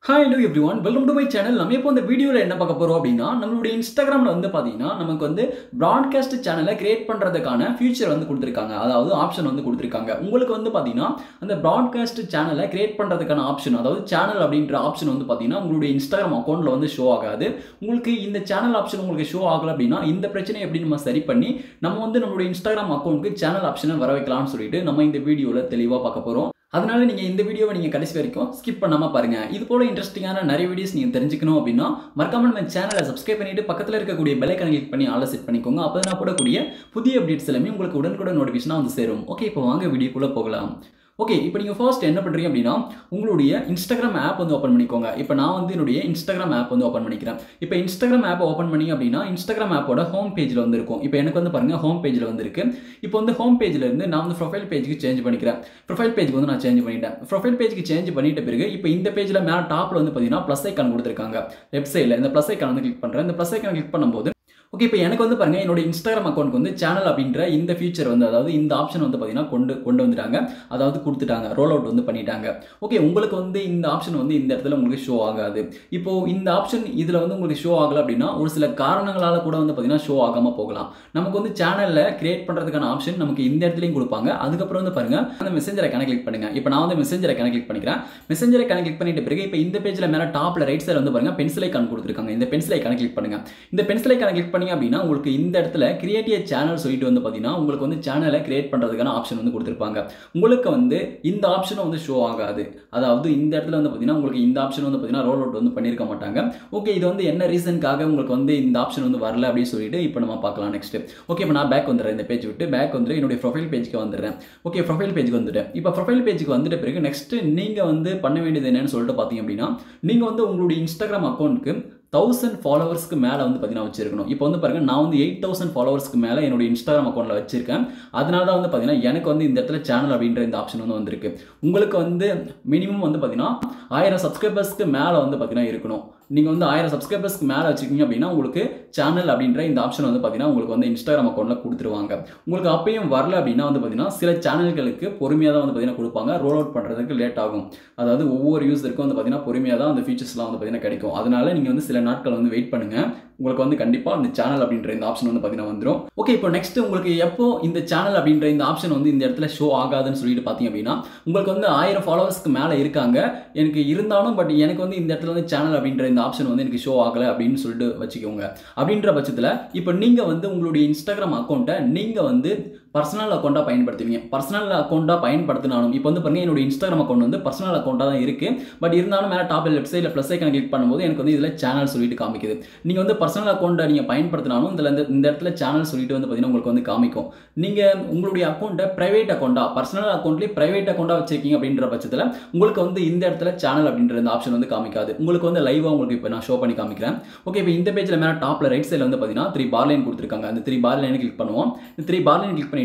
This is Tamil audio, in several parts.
Hi, hello everyone. Welcome to my channel. நம்ம இப்போ இந்த வீடியோல என்ன பார்க்க போறோம் அப்படினா நம்மளுடைய Instagramல வந்து பாத்தீங்கன்னா நமக்கு வந்து broadcast சேனலை கிரியேட் பண்றதுக்கான ஃபியூச்சர் வந்து கொடுத்திருக்காங்க. அதாவது ஆப்ஷன் வந்து கொடுத்திருக்காங்க. உங்களுக்கு வந்து பாத்தீங்கன்னா அந்த broadcast சேனலை கிரியேட் பண்றதுக்கான ஆப்ஷன் அதாவது சேனல் அப்படிங்கற ஆப்ஷன் வந்து பாத்தீங்கன்னா உங்களுடைய Instagram அக்கவுண்ட்ல வந்து ஷோ ஆகாது. உங்களுக்கு இந்த சேனல் ஆப்ஷன் உங்களுக்கு ஷோ ஆகல அப்படினா இந்த பிரச்சனையை எப்படி நம்ம சரி பண்ணி நம்ம வந்து நம்மளுடைய Instagram அக்கவுண்ட்க்கு சேனல் ஆப்ஷனை வர வைக்கலாம்னு சொல்லிட்டு நம்ம இந்த வீடியோல தெளிவா பார்க்க போறோம். அதனால நீங்க இந்த வீடியோவை நீங்க கடைசி வரைக்கும் ஸ்கிப் பண்ணாம பாருங்க. இது போல இன்ட்ரஸ்டிங்கான நிறைய வீடியோஸ் நீங்க தெரிஞ்சுக்கணும் அப்படினா மறக்காம நம்ம சேனலை சப்ஸ்கிரைப் பண்ணிட்டு பக்கத்துல இருக்கக்கூடிய பெல் ஐகானை கிளிக் பண்ணி ஆல்ல செட் பண்ணிக்கோங்க. அப்பதான் நான் போடக்கூடிய புதிய அப்டேட்ஸ் எல்லாமே உங்களுக்கு உடனுக்குடன் நோட்டிஃபிகேஷனா வந்து சேரும். ஓகே, இப்போ வாங்க வீடியோக்குள்ள போகலாம். ஓகே, இப்போ நீங்க ஃபர்ஸ்ட் என்ன பண்றீங்க அப்படினா உங்களுடைய Instagram ஆப் வந்து ஓபன் பண்ணிக்கோங்க. இப்போ நான் வந்து என்னுடைய Instagram ஆப் வந்து ஓபன் பண்ணிக்கிறேன். இப்போ Instagram ஆப் ஓபன் பண்ணீங்க அப்படினா Instagram ஆப்போட ஹோம் பேஜ்ல வந்து இருக்கும். இப்போ எனக்கு வந்து பாருங்க ஹோம் பேஜ்ல வந்து இருக்கு. இப்போ வந்து ஹோம் பேஜ்ல இருந்து நான் வந்து ப்ரொஃபைல் பேஜ்க்கு சேஞ்ச் பண்ணிக்கிறேன். ப்ரொஃபைல் பேஜ்க்கு வந்து நான் சேஞ்ச் பண்ணிட்டேன். ப்ரொஃபைல் பேஜ்க்கு சேஞ்ச் பண்ணிட்ட பிறகு இப்போ இந்த பேஜ்ல மேல டாப்ல வந்து பாத்தீங்கன்னா ப்ளஸ் ஐகான் கொடுத்திருக்காங்க. லெஃப்ட் சைடுல இந்த ப்ளஸ் ஐகான் வந்து கிளிக் பண்றேன். இந்த ப்ளஸ் ஐகான் கிளிக் பண்ணும்போது ஓகே, இப்போ எனக்கு வந்து பாருங்க என்னோட Instagram அக்கவுண்ட்க்கு வந்து சேனல் அப்படின்ற இந்த ஃபீச்சர் வந்து அதாவது இந்த ஆப்ஷன் வந்து பாத்தீங்கன்னா கொண்டு வந்துட்டாங்க. அதாவது கொடுத்துட்டாங்க. ரோல் அவுட் வந்து பண்ணிட்டாங்க. ஓகே, உங்களுக்கு வந்து இந்த ஆப்ஷன் வந்து இந்த இடத்துல உங்களுக்கு ஷோ ஆகாது. இப்போ இந்த ஆப்ஷன் இதுல வந்து உங்களுக்கு ஷோ ஆகல அப்படின்னா ஒரு சில காரணங்களால கூட வந்து பாத்தீங்கன்னா ஷோ ஆகாம போகலாம். நமக்கு வந்து சேனல்ல கிரியேட் பண்றதுக்கான ஆப்ஷன் நமக்கு இந்த இடத்துலயும் கொடுப்பாங்க. அதுக்கப்புறம் வந்து பாருங்க அந்த மெசேஞ்சர் ஐகானை கிளிக் பண்ணுங்க. இப்போ நான் வந்து மெசேஞ்சர் ஐகானை கிளிக் பண்ணிக்கிறேன். மெசேஞ்சர் ஐகானை கிளிக் பண்ணிட்ட பிறகு இப்போ இந்த பேஜ்ல மேல டாப்ல ரைட் சைடுல வந்து பாருங்க பென்சில் ஐகான் கொடுத்திருக்காங்க. இந்த பென்சில் ஐகானை கிளிக் பண்ணுங்க. இந்த பென்சில் ஐகானை கிளிக் அப்படினா உங்களுக்கு இந்த இடத்துல கிரியேட் a சேனல் சொல்லிட்டு வந்து பாத்தீங்கன்னா உங்களுக்கு வந்து சேனலை கிரியேட் பண்றதுக்கான ஆப்ஷன் வந்து கொடுத்திருப்பாங்க. உங்களுக்கு வந்து இந்த ஆப்ஷன் வந்து ஷோ ஆகாது. அதாவது இந்த இடத்துல வந்து பாத்தீங்கன்னா உங்களுக்கு இந்த ஆப்ஷன் வந்து பாத்தீங்கன்னா ரோல் அவுட் வந்து பண்ணிருக்க மாட்டாங்க. ஓகே, இது வந்து என்ன ரீசன்காக உங்களுக்கு வந்து இந்த ஆப்ஷன் வந்து வரல அப்படி சொல்லிட்டு இப்போ நம்ம பார்க்கலாம் நெக்ஸ்ட். ஓகே, இப்போ நான் பேக் வந்துறேன். இந்த பேஜ் விட்டு பேக் வந்து என்னோட ப்ரொஃபைல் பேஜ்க்கு வந்துறேன். ஓகே, ப்ரொஃபைல் பேஜ்க்கு வந்துட்டேன். இப்போ ப்ரொஃபைல் பேஜ்க்கு வந்துட்ட பிறகு நெக்ஸ்ட் நீங்க வந்து பண்ண வேண்டியது என்னன்னு சொல்லிட்டு பாத்தீங்க அப்படின்னா நீங்க வந்து உங்களுடைய Instagram அக்கவுண்ட்க்கு 1000 ஃபாலோவர்ஸ்க்கு மேல வந்து பாத்தீங்கன்னா வச்சிருக்கணும். இப்போ வந்து பாருங்க நான் வந்து 8000 ஃபாலோவர்ஸ்க்கு மேல என்னோட Instagram அக்கவுண்ட்ல வச்சிருக்கேன். அதனால தான் வந்து பாத்தீங்கன்னா எனக்கு வந்து இந்த இடத்துல சேனல் அப்படின்ற இந்த ஆப்ஷன் வந்து வந்திருக்கு. உங்களுக்கு வந்து மினிமம் வந்து பாத்தீங்கன்னா 1000 சப்ஸ்கிரைபர்ஸ்க்கு மேல வந்து பாத்தீங்கன்னா இருக்கணும். நீங்க வந்து 1000 சப்ஸ்கிரைபர்ஸ்க்கு மேல வச்சிருக்கீங்க அப்படின்னா உங்களுக்கு சேனல் அப்படின்ற இந்த ஆப்ஷன் வந்து பாத்தீங்கன்னா உங்களுக்கு வந்து Instagram அக்கவுண்ட்ல கொடுத்துருவாங்க. உங்களுக்கு அப்பயும் வரல அப்படின்னா வந்து பாத்தீங்கன்னா சில சேனல்களுக்கு பொறுமையா தான் வந்து பாத்தீங்கன்னா கொடுப்பாங்க. ரோல் அவுட் பண்றதுக்கு லேட் ஆகும். அதாவது ஒவ்வொரு யூசருக்கும் வந்து பாத்தீங்கன்னா பொறுமையா தான் அந்த ஃபீச்சர்ஸ்லாம் வந்து பாத்தீங்கன்னா கிடைக்கும். அதனால நீங்க வந்து சில நாட்கள் வந்து வெயிட் பண்ணுங்க. உங்களுக்கு வந்து கண்டிப்பா அந்த சேனல் அப்படின்ற இந்த ஆப்ஷன் வந்து பாத்தீங்கன்னா வந்துரும். ஓகே, இப்போ நெக்ஸ்ட் உங்களுக்கு எப்போ இந்த சேனல் அப்படின்ற இந்த ஆப்ஷன் வந்து இந்த இடத்துல ஷோ ஆகாதுன்னு சொல்லிட்டு பாத்தீங்க அப்படின்னா உங்களுக்கு வந்து 1000 ஃபாலோவர்ஸ்க்கு மேல இருக்காங்க. எனக்கு இருந்தாலும் பட் எனக்கு வந்து இந்த இடத்துல வந்து சேனல் அப்படின்ற இந்த ஆப்ஷன் வந்து எனக்கு ஷோ ஆகல அப்படின்னு சொல்லிட்டு வச்சுக்கோங்க. அப்படின்ற பட்சத்துல இப்போ நீங்க வந்து உங்களுடைய Instagram அக்கவுண்ட்டை நீங்க வந்து பர்சனல் அக்கௌண்டா பயன்படுத்துவீங்க. பர்சனல் அக்கௌண்டா பயன்படுத்தினாலும் இப்போ வந்து பாருங்க என்னோட Instagram அக்கௌண்ட் வந்து பர்சனல் அக்கௌண்டா தான் இருக்கு. பட் இருந்தாலும் மேல டாப் லெஃப்ட் சைடுல ப்ளஸ் ஐகான் கிளிக் பண்ணும்போது எனக்கு வந்து இதுல சேனல் சொல்லிட்டு காமிக்குது. நீங்க வந்து பர்சனல் அக்கௌண்ட்டை நீங்க பயன்படுத்தினாலும் இந்த இடத்துல சேனல் சொல்லிட்டு வந்து பாத்தீங்கன்னா உங்களுக்கு வந்து காமிக்கும். நீங்க உங்களுடைய அக்கௌண்ட்டை பிரைவேட் அக்கௌண்டா பர்சனல் அக்கௌண்ட்லயே பிரைவேட் அக்கௌண்டா வச்சிருக்கீங்க அப்படின்ற பட்சத்துல உங்களுக்கு வந்து இந்த இடத்துல சேனல் அப்படின்ற இந்த ஆப்ஷன் வந்து காமிக்காது. உங்களுக்கு வந்து லைவா உங்களுக்கு இப்போ நான் ஷோ பண்ணி காமிக்கிறேன். ஓகே, இப்போ இந்த பேஜ்ல மேல டாப்ல ரைட் சைடுல வந்து பாத்தீங்கன்னா 3 பார் லைன் கொடுத்திருக்காங்க. அந்த 3 பார் லைனை கிளிக் பண்ணுவோம். இந்த 3 பார் லைன் கிளிக் பண்ணிட்ட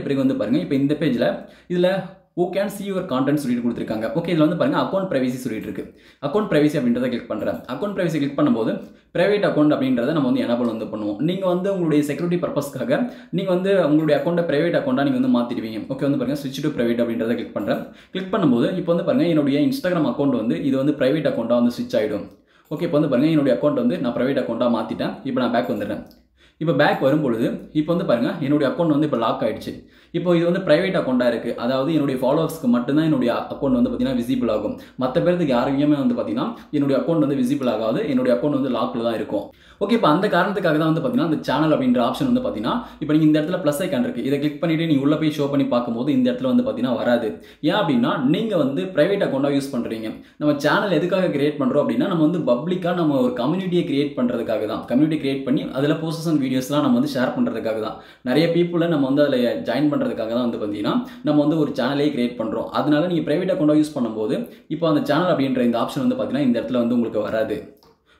பிறகு வந்து பாருங்க இப்போ இந்த பேஜ்ல இதுல who can see your content சொல்லிட்டு கொடுத்திருக்காங்க. ஓகே, இதுல வந்து பாருங்க அக்கவுண்ட் பிரைவசி சொல்லிட்டு இருக்கு. அக்கவுண்ட் பிரைவசி அப்படின்றத கிளிக் பண்றேன். அக்கவுண்ட் பிரைவசி கிளிக் பண்ணும்போது பிரைவேட் அக்கவுண்ட் அப்படின்றத நம்ம வந்து எனேபிள் வந்து பண்ணுவோம். நீங்க வந்து உங்களுடைய செக்யூரிட்டி பர்பஸ்க்காக நீங்க வந்து உங்களுடைய அக்கவுண்ட்டை பிரைவேட் அக்கவுண்டா நீங்க வந்து மாத்திடுவீங்க. ஓகே, வந்து பாருங்க ஸ்விட்ச் டு பிரைவேட் அப்படின்றத கிளிக் பண்றேன். கிளிக் பண்ணும்போது இப்போ வந்து பாருங்க என்னுடைய Instagram அக்கவுண்ட் வந்து இது வந்து பிரைவேட் அக்கவுண்டா வந்து ஸ்விட்ச் ஆயிடும். ஓகே, இப்போ வந்து பாருங்க என்னுடைய அக்கவுண்ட் வந்து நான் பிரைவேட் அக்கவுண்டா மாத்திட்டேன். இப்போ நான் பேக் வந்துடுறேன். இப்போ பேக் வரும்பொழுது இப்போ வந்து பாருங்க என்னுடைய அக்கௌண்ட் வந்து இப்போ லாக் ஆயிடுச்சு. இப்போ இது வந்து பிரைவேட் அக்கௌண்டா இருக்கு. அதாவது என்னுடைய ஃபாலோவர்ஸ்க்கு மட்டும்தான் என்னுடைய அக்கௌண்ட் வந்து பாத்தீங்கன்னா விசிபிள் ஆகும். மற்ற பேருக்கு யாருக்குமே வந்து பாத்தீங்கன்னா என்னுடைய அக்கௌண்ட் வந்து விசிபிள் ஆகாது. என்னுடைய அக்கௌண்ட் வந்து லாக்ல தான் இருக்கும். ஓகே, இப்போ அந்த காரணத்துக்காக தான் வந்து பாத்தீங்கன்னா அந்த சேனல் அப்படின்ற ஆப்ஷன் வந்து பாத்தீங்கன்னா இப்போ நீங்க இந்த இடத்துல ப்ளஸ் ஐகான் இருக்கு. இதை கிளிக் பண்ணிட்டு நீங்க உள்ள போய் ஷோ பண்ணி பார்க்கும்போது இந்த இடத்துல வந்து பாத்தீங்கன்னா வராது. ஏன் அப்படின்னா நீங்க வந்து பிரைவேட் அக்கௌண்டா யூஸ் பண்றீங்க. நம்ம சேனல் எதுக்காக கிரியேட் பண்றோம் அப்படின்னா நம்ம வந்து பப்ளிக்கா நம்ம ஒரு கம்யூனிட்டியை கிரியேட் பண்றதுக்காக தான். கம்யூனிட்டி கிரியேட் பண்ணி அதுல போஸ்டர்ஸ் அண்ட் வீடியோஸ்லாம் நம்ம வந்து ஷேர் பண்றதுக்காக தான். நிறைய பீப்புளை நம்ம வந்து அதுல ஜாயின் பண்றதுக்காக தான் வந்து பாத்தீங்கன்னா நம்ம வந்து ஒரு சேனலே கிரியேட் பண்றோம். அதனால நீங்க பிரைவேட் அக்கௌண்டா யூஸ் பண்ணும்போது இப்போ அந்த சேனல் அப்படின்ற இந்த ஆப்ஷன் வந்து பாத்தீங்கன்னா இந்த இடத்துல வந்து உங்களுக்கு வராது.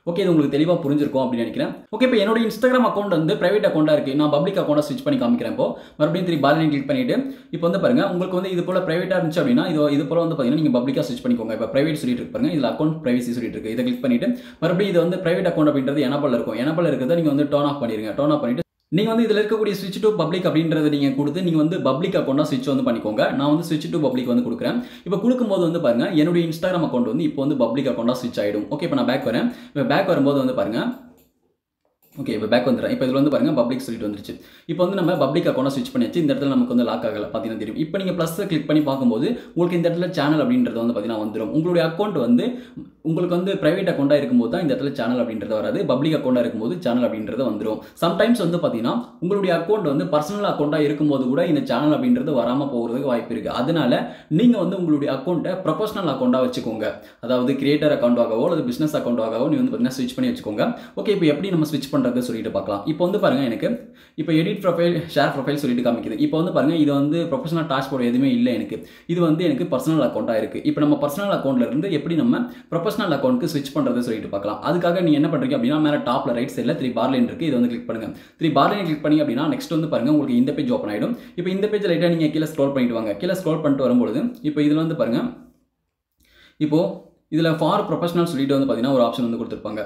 ஓகே, இது உங்களுக்கு தெளிவா புரிஞ்சிருக்கும் அப்படின்னு நினைக்கிறேன். ஓகே, இப்போ என்னோட Instagram அக்கௌண்ட் வந்து பிரைவேட் அக்கௌண்டா இருக்கு. நான் பப்ளிக் அக்கௌண்டா ஸ்விட்ச் பண்ணி காமிக்கிறேன். இப்போ மறுபடியும் 3 பார் லைன் கிளிக் பண்ணிட்டு இப்போ வந்து பாருங்க உங்களுக்கு வந்து இது போல பிரைவேட்டா இருந்துச்சு அப்படின்னா இது போல வந்து பாத்தீங்கன்னா நீங்க பப்ளிக்கா ஸ்விட்ச் பண்ணிக்கோங்க. இப்போ பிரைவேட் சொல்லிட்டு இருக்கு பாருங்க. இதுல அக்கௌண்ட் பிரைவசி சொல்லிட்டு இருக்கு. இதை கிளிக் பண்ணிட்டு மறுபடியும் இது வந்து பிரைவேட் அக்கௌண்ட் அப்படின்றது எனேபிள் இருக்கும். எனேபிள் இருக்கிறத நீங்க வந்து டர்ன் ஆஃப் பண்ணிருங்க. டர்ன் ஆஃப் பண்ணிட்டு நீங்க வந்து இதுல இருக்கக்கூடிய ஸ்விட்ச் டு பப்ளிக் அப்படின்றத நீங்க கொடுத்து நீங்க வந்து பப்ளிக் அக்கௌண்டா ஸ்விட்ச் வந்து பண்ணிக்கோங்க. நான் வந்து ஸ்விட்ச் டு பப்ளிக் வந்து கொடுக்குறேன். இப்போ கொடுக்கும்போது வந்து பாருங்க என்னுடைய இன்ஸ்டாகிராம் அக்கௌண்ட் வந்து இப்போ வந்து பப்ளிக் அக்கௌண்டா ஸ்விட்ச் ஆயிடும். ஓகே, இப்போ நான் பேக் வரேன். இப்போ பேக் வரும்போது வந்து பாருங்க, ஓகே இப்போ பேக் வந்துடுறேன். இப்போ இதில் வந்து பாருங்க பப்ளிக் சொல்லிட்டு வந்துருச்சு. இப்போ வந்து நம்ம பப்ளிக் அக்கௌண்ட் ஸ்விட்ச் பண்ணியாச்சு. இந்த இடத்துல நமக்கு வந்து லாக் ஆகல பார்த்தீங்கன்னா தெரியும். இப்போ நீங்கள் ப்ளஸ் கிளிக் பண்ணி பார்க்கும்போது உங்களுக்கு இந்த இடத்துல சேனல் அப்படின்றது வந்து பார்த்தீங்கன்னா வந்துடும். உங்களுடைய அக்கௌண்ட் வந்து உங்களுக்கு வந்து பிரைவேட் அக்கௌண்ட்டாக இருக்கும்போது தான் இந்த இடத்துல சேனல் அப்படின்றது வராது. பப்ளிக் அக்கௌண்ட்டாக இருக்கும்போது சேனல் அப்படின்றது வந்துடும். சம்டைம்ஸ் வந்து பார்த்தீங்கன்னா உங்களுடைய அக்கௌண்ட் வந்து பர்சனல் அக்கௌண்ட்டாக இருக்கும்போது கூட இந்த சேனல் அப்படின்றது வராமல் போகிறதுக்கு வாய்ப்பு இருக்குது. அதனால நீங்கள் வந்து உங்களுடைய அக்கௌண்ட்டை ப்ரொஃபஷனல் அக்கௌண்ட்டாக வச்சுக்கோங்க. அதாவது கிரியேட்டர் அக்கௌண்ட்டாகவோ அல்லது பிஸ்னஸ் அக்கௌண்ட்டாகவோ நீ வந்து பார்த்தீங்கன்னா ஸ்விட்ச் பண்ணி வச்சுக்கோங்க. ஓகே, இப்போ எப்படி நம்ம ஸ்விட்ச் பண்ணுறது சொல்லிட்டு பார்க்கலாம். இப்போ வந்து பாருங்க எனக்கு இப்போ எடிட் ப்ரொஃபைல் ஷேர் ப்ரொஃபைல் சொல்லிட்டு காமிக்குது. இப்போ வந்து பாருங்க இது வந்து ப்ரொஃபஷனல் டாஷ்போர்ட் எதுவுமே இல்லை எனக்கு. இது வந்து எனக்கு பர்சனல் அக்கௌண்ட்டாக இருக்குது. இப்போ நம்ம பர்சனல் அக்கௌண்ட்ல இருந்து எப்படி நம்ம ப்ரொஃபஷனல் அக்கௌண்ட்க்கு ஸ்விட்ச் பண்ணுறது சொல்லிட்டு பார்க்கலாம். அதுக்காக நீ என்ன பண்ணுறீங்க அப்படின்னா மேலே டாப்ல ரைட் சைடில் 3 பார் லைன் இருக்குது. இதை வந்து கிளிக் பண்ணுங்க. 3 பார் லைன் கிளிக் பண்ணி அப்படின்னா நெக்ஸ்ட் வந்து பாருங்க உங்களுக்கு இந்த பேஜ் ஓப்பன் ஆகிடும். இப்போ இந்த பேஜ் லைட்டாக நீங்கள் கீழே ஸ்க்ரோல் பண்ணிட்டு வாங்க. கீழே ஸ்க்ரோல் பண்ணிட்டு வரும்போது இப்போ இதில் வந்து பாருங்க, இப்போ இதில் ஃபார் ப்ரொஃபஷனல் சொல்லிட்டு வந்து பார்த்தீங்கன்னா ஒரு ஆப்ஷன் வந்து கொடுத்துருப்பாங்க.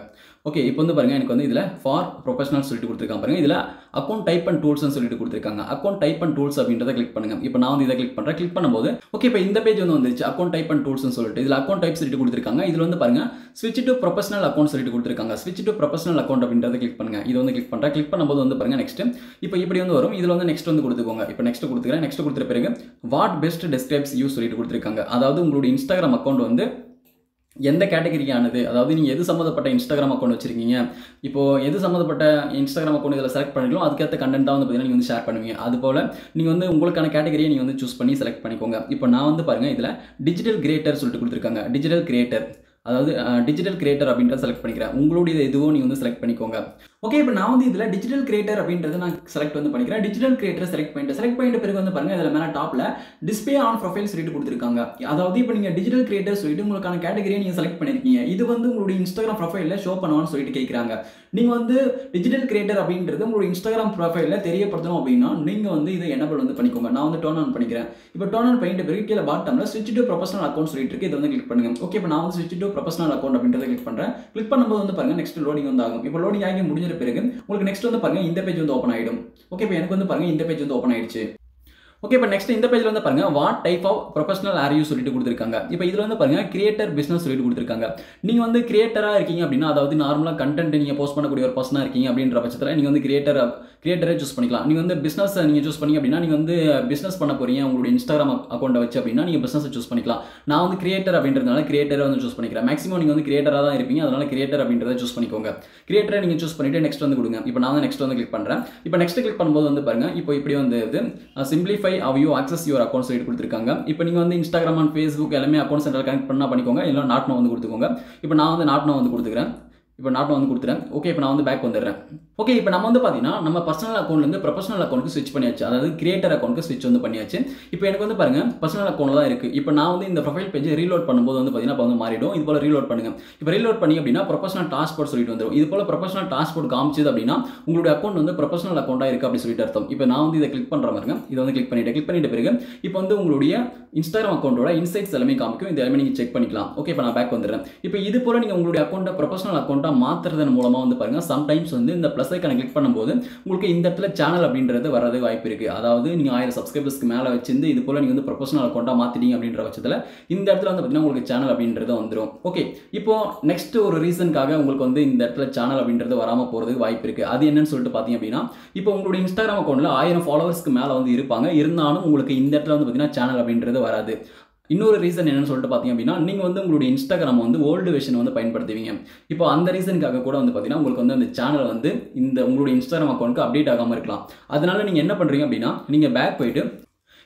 ஓகே, இப்போ வந்து பாருங்க எனக்கு வந்து இதில் ஃபார் ப்ரொஃபஷனல் சொல்லிட்டு கொடுத்துருக்காங்க. பாருங்க இதில் அக்கௌண்ட் டைப் அண்ட் டூல்ஸ்னு சொல்லிட்டு கொடுத்துருக்காங்க. அக்கௌண்ட் டைப் அண்ட் டூல்ஸ் அப்படின்றத கிளிக் பண்ணுங்க. இப்போ நான் வந்து இதை கிளிக் பண்ணுறேன். கிளிக் பண்ணும்போது ஓகே இப்போ இந்த பேஜ் வந்து வந்துருச்சு. அக்கௌண்ட் டைப் அண்ட் டூல்ஸ்னு சொல்லிட்டு இதில் அக்கௌண்ட் டைப் சொல்லிட்டு கொடுத்துருக்காங்க. இதில் வந்து பாருங்க ஸ்விட்ச் டு ப்ரொஃபஷனல் அக்கௌண்ட் சொல்லிட்டு கொடுத்துருக்காங்க. ஸ்விட்ச் டு ப்ரொஃபஷனல் அக்கௌண்ட் அப்படின்றத கிளிக் பண்ணுங்க. இது வந்து கிளிக் பண்ணுறேன். கிளிக் பண்ணும்போது வந்து பாருங்க நெக்ஸ்ட் இப்போ இப்படி வந்து வரும். இதில் வந்து நெக்ஸ்ட் வந்து கொடுத்துக்கோங்க. இப்போ நெக்ஸ்ட் கொடுத்துக்கிறேன். நெக்ஸ்ட் கொடுத்துற பிறகு வாட் பெஸ்ட் டிஸ்கிரைப்ஸ் யூ சொல்லிட்டு கொடுத்துருக்காங்க. அதாவது உங்களுடைய இன்ஸ்டாகிராம் அக்கௌண்ட் வந்து எந்த கேட்டகரியானது, அதாவது நீங்கள் எது சம்மந்தப்பட்ட இன்ஸ்டாகிராம் அக்கௌண்ட் வச்சிருக்கீங்க, இப்போ எது சம்மந்தப்பட்ட இன்ஸ்டாகிராம் அக்கௌண்ட் இதில் செலக்ட் பண்ணிக்கலாம் அதுக்கேற்ற கண்டென்ட் தான் வந்து பார்த்தீங்கன்னா நீங்கள் வந்து ஷேர் பண்ணுவீங்க. அதுபோல் நீங்கள் வந்து உங்களுக்கான கேட்டகரியை நீங்கள் வந்து சூஸ் பண்ணி செலக்ட் பண்ணிக்கோங்க. இப்போ நான் வந்து பாருங்கள் இதில் டிஜிட்டல் கிரியேட்டர் சொல்லிட்டு கொடுத்துருக்காங்க. டிஜிட்டல் கிரியேட்டர், அதாவது டிஜிட்டல் கிரியேட்டர் அப்படின்றத செலக்ட் பண்ணிக்கிறேன். உங்களுடைய எதுவோ நீங்கள் வந்து செலக்ட் பண்ணிக்கோங்க. ஓகே, இப்போ நான் வந்து இதில் டிஜிட்டல் கிரியேட்டர் அப்படின்றத நான் செலக்ட் வந்து பண்ணிக்கிறேன். டிஜிட்டல் கிரியேட்டர் செலக்ட் பண்ணிட்டு பிறகு வந்து பாருங்க இதில் மேலே டாப்பில் டிஸ்பிளே ஆன் ப்ரொஃபைல் சொல்லிட்டு கொடுத்துருக்காங்க. அதாவது இப்போ நீங்கள் டிஜிட்டல் கிரியேட்டர் சொல்லிட்டு உங்களுக்கான கேட்டகரியை நீங்கள் செலக்ட் பண்ணியிருக்கீங்க. இது வந்து உங்களுடைய இன்ஸ்டாகிராம் ப்ரொஃபைலில் ஷோ பண்ணுவான்னு சொல்லிட்டு கேட்குறாங்க. நீங்கள் வந்து டிஜிட்டல் கிரியேட்டர் அப்படின்றது உங்களுடைய இன்ஸ்டாகிராம் ப்ரொஃபைலில் தெரியப்படுத்தணும் அப்படின்னா நீங்கள் வந்து இதை எனேபிள் வந்து பண்ணிக்கோங்க. நான் வந்து டர்ன் ஆன் பண்ணிக்கிறேன். இப்போ டர்ன் ஆன் பண்ணிட்டு பிறகு கீழே பாட்டமில் ஸ்விட்ச் டு ப்ரொஃபஷனல் அக்கௌண்ட் சொல்லிட்டு இருக்கு. இதை வந்து கிளிக் பண்ணுங்க. ஓகே, இப்போ நான் வந்து ஸ்விட்ச் டு ப்ரொஃபஷனல் அக்கௌண்ட் அப்படின்றத கிளிக் பண்ணுறேன். கிளிக் பண்ணும்போது வந்து பாருங்க நெக்ஸ்ட் லோடிங் வந்து ஆகும். இப்போ லோடிங் ஆகி முடிஞ்ச பிறகு உங்களுக்கு நெக்ஸ்ட் வந்து பாருங்க இந்த பேஜ் வந்து ஓப்பன் ஆயிடும். ஓகே, இப்போ எனக்கு வந்து பாருங்க இந்த பேஜ் வந்து ஓப்பன் ஆயிடுச்சு. ஓகே, இப்போ நெக்ஸ்ட் இந்த பேஜ்ல வந்து பாருங்க what type of professional are you சொல்லிட்டு கொடுத்துருக்காங்க. இப்போ இதில் வந்து பாருங்க கிரியேட்டர் பிசினஸ் சொல்லிட்டு கொடுத்துருக்காங்க. நீங்க வந்து கிரியேட்டராக இருக்கீங்க அப்படின்னா, அதாவது நார்மலாக கண்டென்ட் நீங்க போஸ்ட் பண்ணக்கூடிய ஒரு பர்சனாக இருக்கீங்க அப்படின்ற பட்சத்தில் நீங்க வந்து கிரியேட்டரை சூஸ் பண்ணிக்கலாம். நீங்க வந்து பிசினஸ் நீங்க சூஸ் பண்ணீங்க அப்படின்னா நீங்க வந்து பிசினஸ் பண்ண போறீங்க உங்களுடைய இன்ஸ்டாகிராம் அக்கௌண்ட்டை வச்சு அப்படின்னா நீங்க பிசினஸ் சூஸ் பண்ணிக்கலாம். நான் வந்து கிரியேட்டர் அப்படின்றதுனால கிரியேட்டரை வந்து சூஸ் பண்ணிக்கிறேன். மேக்ஸிமம் நீங்க வந்து கிரியேட்டராக தான் இருப்பீங்க, அதனால கிரியேட்டர் அப்படின்றத சூஸ் பண்ணிக்கோங்க. கிரியேட்டரை நீங்க சூஸ் பண்ணிட்டு நெக்ஸ்ட் வந்து கொடுங்க. இப்போ நான் வந்து நெக்ஸ்ட் வந்து கிளிக் பண்றேன். இப்போ நெக்ஸ்ட் கிளிக் பண்ணும்போது வந்து பாருங்க இப்போ இப்படி வந்து simplify how you access your account சொல்லிட்டு கொடுத்துருக்காங்க. இப்போ நீங்க வந்து இன்ஸ்டாகிராம் அண்ட் ஃபேஸ்புக் எல்லாமே அக்கௌண்ட் சென்டர் கனெக்ட் பண்ணா பண்ணிக்கோங்க. இல்லை நாட் நோ வந்து கொடுத்துக்கோங்க. இப்போ நான் வந்து நாட் நோ வந்து கொடுத்துக்கிறேன். இப்போ நாட் நோ வந்து கொடுத்துறேன். ஓகே, இப்போ நான் வந்து பேக் வந்துடுறேன். ஓகே, இப்போ நம்ம வந்து பார்த்தீங்கன்னா நம்ம பர்சனல் அக்கௌண்ட்லேருந்து ப்ரொஃபஷனல் அக்கௌண்ட்க்கு ஸ்விட்ச் பண்ணியாச்சு. அதாவது கிரியேட்டர் அக்கௌண்ட்க்கு ஸ்விட்ச் வந்து பண்ணியாச்சு. இப்போ எனக்கு வந்து பாருங்க பர்சனல் அக்கௌண்ட் தான் இருக்குது. இப்போ நான் வந்து இந்த ப்ரொஃபைல் பேஜ் ரீலோட் பண்ணும்போது வந்து பார்த்தீங்கன்னா இப்போ வந்து மாறிடும். இது போல ரீலோட் பண்ணுங்க. இப்போ ரீலோட் பண்ணி அப்படின்னா ப்ரொஃபஷனல் டாஷ்போர்ட் சொல்லிட்டு வந்துடும். இது போல ப்ரொஃபஷனல் டாஷ்போர்ட் காமிச்சது அப்படின்னா உங்களுடைய அக்கௌண்ட் வந்து ப்ரொஃபஷனல் அக்கௌண்ட்டாக இருக்குது அப்படி சொல்லிட்டு அர்த்தம். இப்போ நான் வந்து இதை கிளிக் பண்ணுற மாதிரி இதை வந்து கிளிக் பண்ணிட்டு பிறகு இப்போ வந்து உங்களுடைய இன்ஸ்டாகிராம் அக்கௌண்ட்டோட இன்சைட்ஸ் எல்லாமே காமிக்கும். இது எல்லாமே நீங்கள் செக் பண்ணிக்கலாம். ஓகே, இப்போ நான் பேக் வந்துடுறேன். இப்போ இது போல நீங்கள் உங்களுடைய அக்கௌண்ட்டை ப்ரொஃபஷனல் அக்கௌண்ட்டாக மாற்றுறதன் மூலமாக வந்து பாருங்க சம்டைம்ஸ் வந்து இந்த ப்ளஸ் ஐக்கானை கிளிக் பண்ணும்போது உங்களுக்கு இந்த இடத்துல சேனல் அப்படின்றது வரது வாய்ப்பு இருக்கு. அதாவது நீங்க 1000 சப்ஸ்கிரைபர்ஸ்க்கு மேல வச்சிருந்து இது போல நீங்க வந்து ப்ரொஃபஷனல் அக்கௌண்டா மாத்திட்டீங்க அப்படின்ற பட்சத்துல இந்த இடத்துல வந்து பாத்தீங்கன்னா உங்களுக்கு சேனல் அப்படின்றது வந்துடும். ஓகே, இப்போ நெக்ஸ்ட் ஒரு ரீசனுக்காக உங்களுக்கு வந்து இந்த இடத்துல சேனல் அப்படின்றது வராம போறதுக்கு வாய்ப்பு இருக்கு. அது என்னன்னு சொல்லிட்டு பாத்தீங்க அப்படின்னா இப்போ உங்களுடைய இன்ஸ்டாகிராம் அக்கௌண்ட்ல 1000 ஃபாலோவர்ஸ்க்கு மேல வந்து இருப்பாங்க. இருந்தாலும் உங்களுக்கு இந்த இடத்துல வந்து பாத்தீங்கன்னா சேனல் அப்படின்றது வராது. இன்னொரு ரீசன் என்னன்னு சொல்லிட்டு பார்த்தீங்க அப்படின்னா நீங்க வந்து உங்களுடைய இன்ஸ்டாகிராம் வந்து ஓல்டு வெர்ஷன் வந்து பயன்படுத்துவீங்க. இப்போ அந்த ரீசனுக்காக கூட வந்து பார்த்தீங்கன்னா உங்களுக்கு வந்து அந்த சேனல் வந்து இந்த உங்களுடைய இன்ஸ்டாகிராம் அக்கௌண்ட்க்கு அப்டேட் ஆகாமல் இருக்கலாம். அதனால நீங்க என்ன பண்றீங்க அப்படின்னா நீங்க பேக் போயிட்டு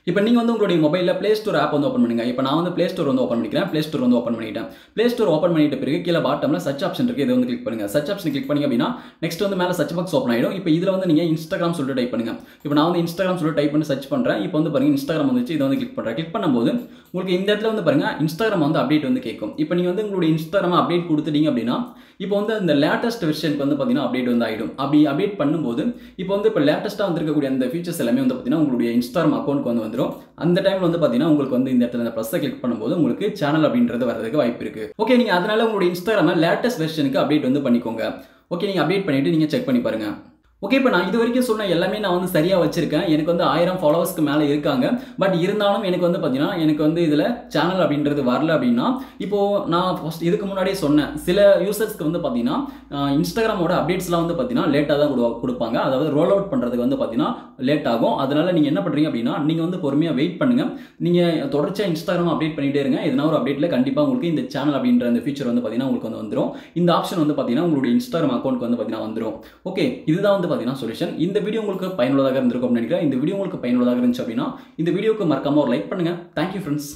இப்போ நீங்கள் வந்து உங்களுடைய மொபைலில் ப்ளே ஸ்டோர் ஆப் வந்து ஓப்பன் பண்ணுங்க. இப்போ நான் வந்து ப்ளே ஸ்டோர் வந்து ஓப்பன் பண்ணிக்கிறேன். ப்ளே ஸ்டோர் வந்து ஓப்பன் பண்ணிட்டேன். ப்ளே ஸ்டோர் ஓப்பன் பண்ணிட்ட பிறகு கீழே பாட்டமில் சர்ச் ஆப்ஷன் இருக்குது. இதை வந்து கிளிக் பண்ணுங்க. சர்ச் ஆப்ஷன் கிளிக் பண்ணி அப்படின்னா நெக்ஸ்ட் வந்து மேலே சர்ச் பாக்ஸ் ஓப்பன் ஆகிடும். இப்போ இதில் வந்து நீங்கள் இன்ஸ்டாகிராம் சொல்லிட்டு டைப் பண்ணுங்க. இப்போ நான் வந்து இன்ஸ்டாகிராம் சொல்லிட்டு டைப் பண்ணி சர்ச் பண்ணுறேன். இப்போ வந்து பாருங்க இன்ஸ்டாகிராம் வந்துச்சு. இதை வந்து கிளிக் பண்ணுறேன். கிளிக் பண்ணும்போது உங்களுக்கு இந்த இடத்துல வந்து பாருங்க இன்ஸ்டாகிராம் வந்து அப்டேட் வந்து கேட்கும். இப்போ நீங்கள் வந்து உங்களுடைய இன்ஸ்டாகிராம் அப்டேட் கொடுத்துட்டீங்க அப்படின்னா இப்போ வந்து அந்த லேட்டஸ்ட் வெர்ஷனுக்கு வந்து பார்த்தீங்கன்னா அப்டேட் வந்து ஆகிடும். அப்படி அப்டேட் பண்ணும்போது இப்போ வந்து இப்போ லேட்டஸ்ட்டாக வந்திருக்கக்கூடிய அந்த ஃபீச்சர்ஸ் எல்லாமே வந்து பார்த்தீங்கன்னா உங்களுடைய இன்ஸ்டாகிராம் அக்கௌண்ட்க்கு வந்து வந்துடும். அந்த டைமில் வந்து பார்த்தீங்கன்னா உங்களுக்கு வந்து இந்த இடத்துல இந்த ப்ளஸ்ஸை கிளிக் பண்ணும்போது உங்களுக்கு சேனல் அப்படின்றது வரதுக்கு வாய்ப்பு இருக்கு. ஓகே, நீங்கள் அதனால உங்களுடைய இன்ஸ்டாகிராம் லேட்டஸ்ட் வெர்ஷனுக்கு அப்டேட் வந்து பண்ணிக்கோங்க. ஓகே, நீங்கள் அப்டேட் பண்ணிட்டு நீங்கள் செக் பண்ணி பாருங்க. ஓகே, இப்போ நான் இது வரைக்கும் சொன்ன எல்லாமே நான் வந்து சரியாக வச்சிருக்கேன். எனக்கு வந்து 1000 ஃபாலோவர்ஸ்க்கு மேலே இருக்காங்க. பட் இருந்தாலும் எனக்கு வந்து பார்த்தீங்கன்னா, எனக்கு வந்து இதில் சேனல் அப்படின்றது வரல அப்படின்னா, இப்போது நான் ஃபர்ஸ்ட் இதுக்கு முன்னாடியே சொன்னேன். சில யூசர்ஸ்க்கு வந்து பார்த்தீங்கன்னா, இன்ஸ்டாகிராமோட அப்டேட்ஸ்லாம் வந்து பார்த்தீங்கன்னா லேட்டாக தான் கொடுப்பாங்க. அதாவது ரோல் அவுட் பண்ணுறதுக்கு வந்து பார்த்தீங்கன்னா லேட் ஆகும். அதனால நீங்கள் என்ன பண்ணுறீங்க அப்படின்னா, நீங்கள் வந்து பொறுமையாக வெயிட் பண்ணுங்கள். நீங்கள் தொடர்ச்சியாக இன்ஸ்டாகிராம் அப்டேட் பண்ணிகிட்டே இருங்க. எதனா ஒரு அப்டேட்டில் கண்டிப்பாக உங்களுக்கு இந்த சேனல் அப்படின்ற அந்த ஃபீச்சர் வந்து பார்த்தீங்கன்னா உங்களுக்கு வந்து வந்துடும். இந்த ஆப்ஷன் வந்து பார்த்தீங்கன்னா உங்களுடைய இன்ஸ்டாகிராம் அக்கௌண்ட்க்கு வந்து பார்த்தீங்கன்னா வந்துடும். ஓகே, இதுதான் வந்து பார்த்தீங்கன்னா சொல்யூஷன். இந்த வீடியோ உங்களுக்கு பயனுள்ளதாக இருந்திருக்கும் நினைக்கிறேன். இந்த வீடியோ உங்களுக்கு பயனுள்ளதாக இருந்துச்சு அப்படின்னா இந்த வீடியோக்கு மறக்காம ஒரு லைக் பண்ணுங்க. Thank you friends.